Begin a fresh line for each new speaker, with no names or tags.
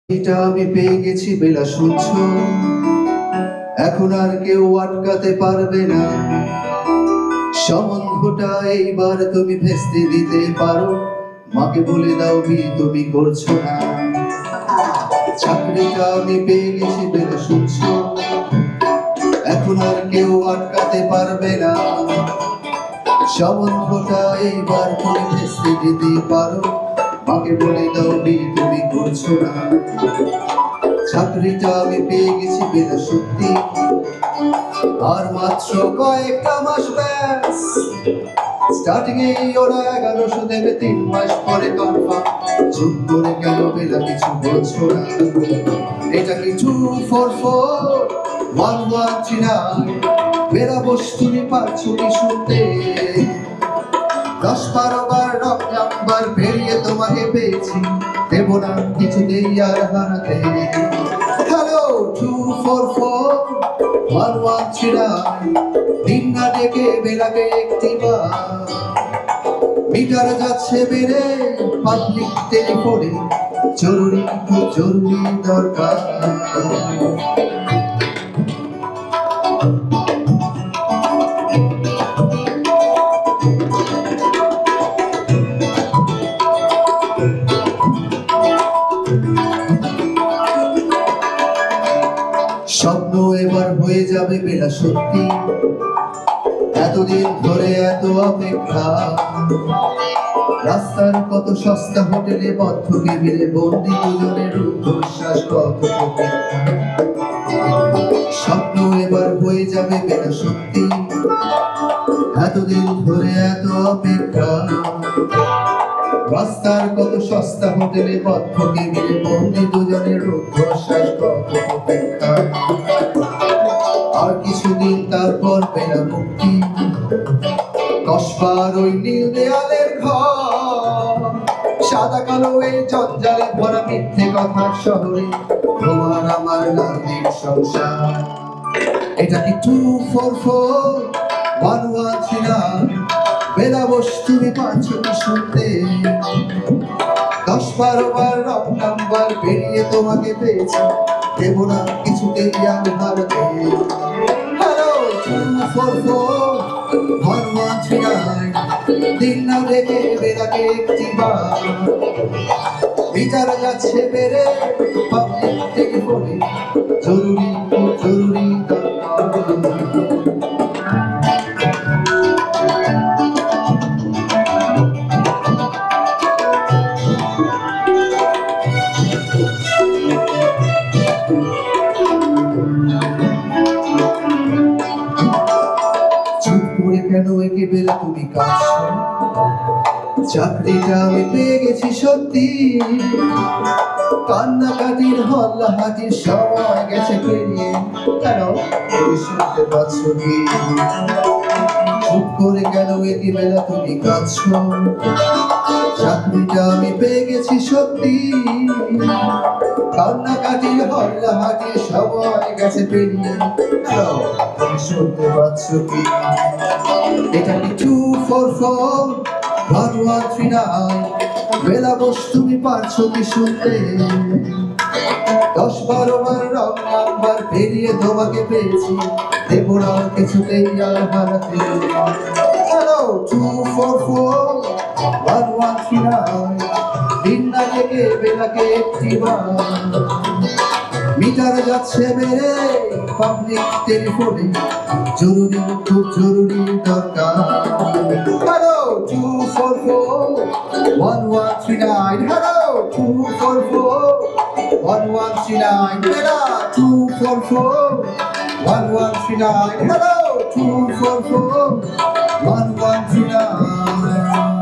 এটা আমি পেয়ে গেছি বেলা সূর্য, এখন আর কেউ আটকাতে পারবে না। সম্বন্ধটা এইবার তুমি ভেস্তে দিতে পারো, মাকে বলে দাও বিয়ে তুমি করছো না। চাকরিটা আমি পেয়ে গেছি বেলা সূর্য, এখন আর কেউ আটকাতে পারবে না। সম্বন্ধটা এইবার তুমি ভেস্তে দিতে পারো, মাকে বলে দাও বিয়ে তুমি করছো না। চাকরিটা আমি পেয়ে গেছি বেলা সত্যি, আর মাত্র কয়েকটা মাস ব্যাস। স্টার্টিং এ ওরা 1100 দেবে, 3 মাস পরে কনফার্ম। চুপ করে কেন বেলা কিছু বলছো না? এটা কি 244 113? বেলা বস তুমি পারছো কি শুনতে? 10-12 বার রং নাম্বার বেরিয়ে তোমাকে পেয়েছি, দেব না কিছুতেই আর হারাতে। হ্যালো 244 113, দিন না ডেকে বেলাকে একটিবার। মিটার যাচ্ছে বেড়ে পাবলিক টেলিফোনে, জরুরি খুব জরুরি দরকার। স্বপ্ন এবার হয়ে যাবে বেলা সত্যি, এতদিন ধরে এত অপেক্ষা। রাস্তার কত সস্তা হোটেলে বদ্ধ কেবিলে বন্দি দুজনের রুদ্ধশ্বাস কত অপেক্ষা। স্বপ্ন এবার হয়ে যাবে বেলা সত্যি, এতদিন ধরে এত অপেক্ষা। রাস্তার কত সস্তা হোটেলে বদ্ধ কেবিলে বন্দি দুজনের রুদ্ধশ্বাস কত অপেক্ষা। আর কিছুদিন তারপর বেলা মুক্তি, কসবার ওই নীল দেয়ালের ঘর। সাদা কালো এই জঞ্জালে ভরা মিথ্যে কথার শহরে তোমার আমার নামের সংসার। এটা কি 244 113? বেলা বস তুমি পারছো কি শুনতে? 10-12 বার রং নাম্বার বেরিয়ে তোমাকে পেয়েছি, দেব না কিছুতেই আর হারাতে। হ্যালো 244 113, দিন না ডেকে বেলাকে একটিবার। মিটার যাচ্ছে বেড়ে পাবলিক টেলিফোনে, জরুরি খুব জরুরি দরকার। চুপ করে কেন একে বেলা তুমি কাঁদছো? চাকরিটা আমি পেয়ে গেছি সত্যি, কান্নাকাটির হল্লাহাটির সময় গেছে পেরিয়ে। কেন তুমি শুনতে পাচ্ছ কি? চুপ করে কেন একে বেলা তুমি কাঁদছো? চাকরিটা আমি পেয়ে গেছি সত্যি, কান্নাকাটির হল্লাহাটির সময় গেছে পেরিয়ে। তুমি শুনতে পাচ্ছ কি? এটা কি 244 113? বেলা বস তুমি পারছো কি শুনতে? 10-12 বার রং নাম্বার বেরিয়ে তোমাকে পেয়েছি, দেব না কিছুতেই আর হারাতে। হ্যালো 244 113, দিন না ডেকে বেলাকে একটিবার। মিটার যাচ্ছে বেড়ে পাবলিক টেলিফোনে, জরুরি খুব জরুরি দরকার। হ্যালো 244 113, হ্যালো 244 113, বেলা 244 113, হ্যালো 244 113।